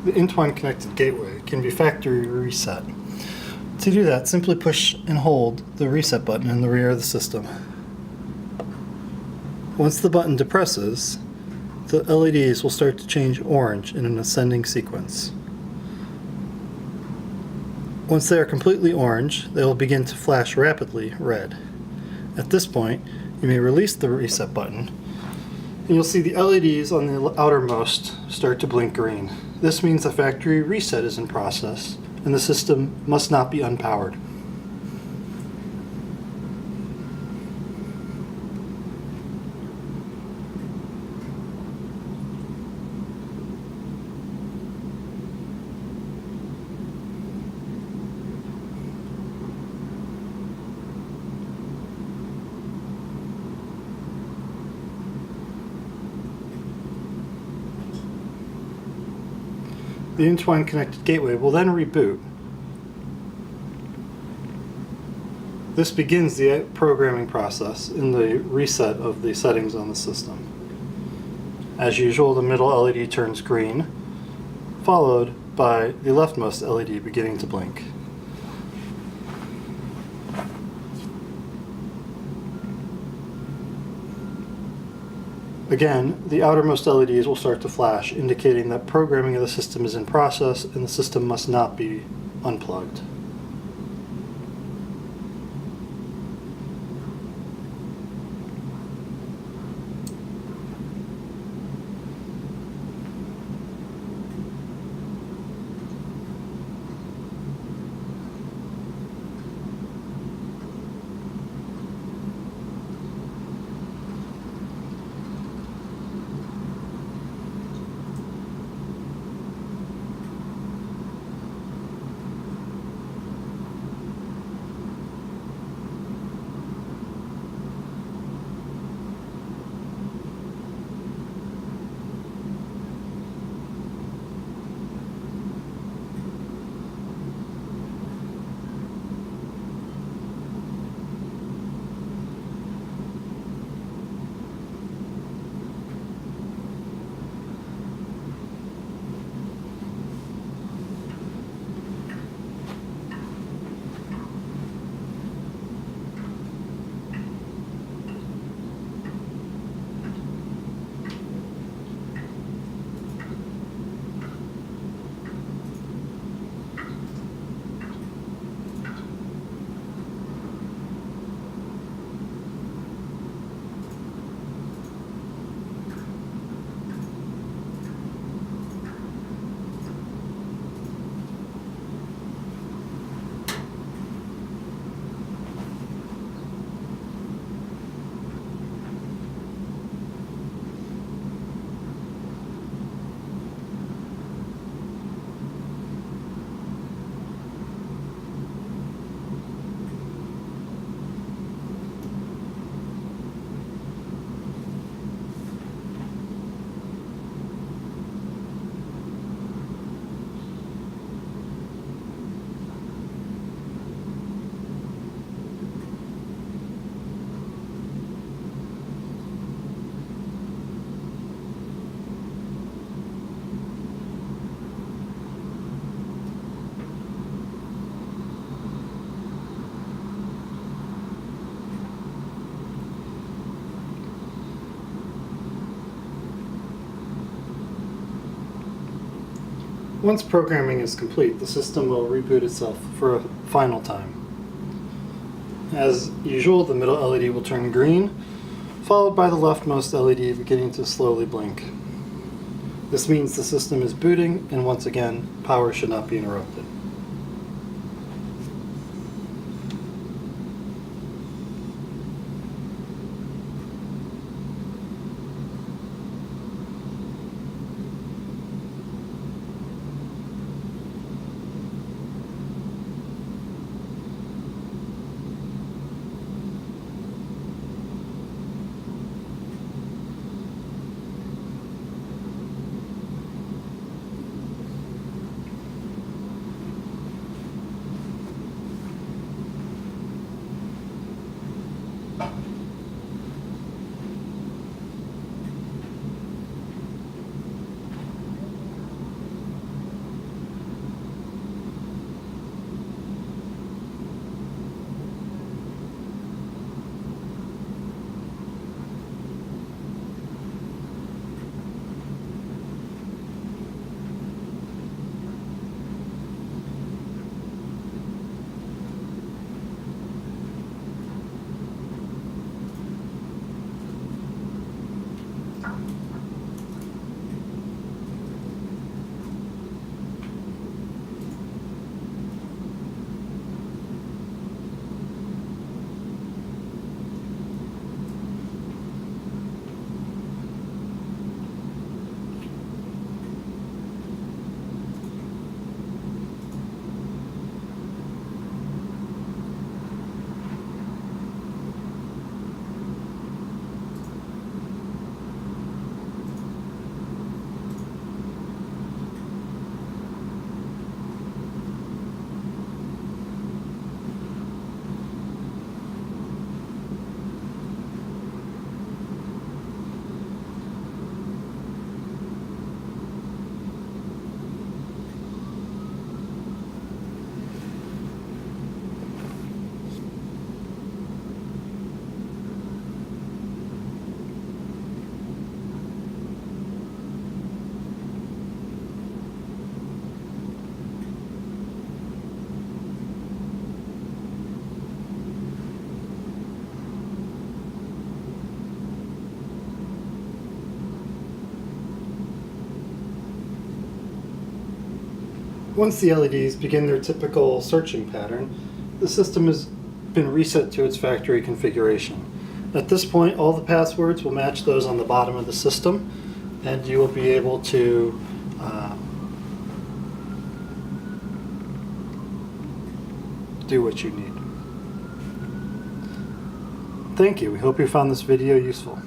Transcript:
the Intwine Connected Gateway can be factory reset. To do that, simply push and hold the reset button in the rear of the system. Once the button depresses, the LEDs will start to change orange in an ascending sequence. Once they are completely orange, they will begin to flash rapidly red. At this point, you may release the reset button, and you'll see the LEDs on the outermost start to blink green. This means the factory reset is in process, and the system must not be unpowered. The Intwine Connected Gateway will then reboot. This begins the programming process in the reset of the settings on the system. As usual, the middle LED turns green, followed by the leftmost LED beginning to blink. Again, the outermost LEDs will start to flash, indicating that programming of the system is in process and the system must not be unplugged. Once programming is complete, the system will reboot itself for a final time. As usual, the middle LED will turn green, followed by the leftmost LED beginning to slowly blink. This means the system is booting, and once again, power should not be interrupted. Once the LEDs begin their typical searching pattern, the system has been reset to its factory configuration. At this point, all the passwords will match those on the bottom of the system, and you will be able to do what you need. Thank you. We hope you found this video useful.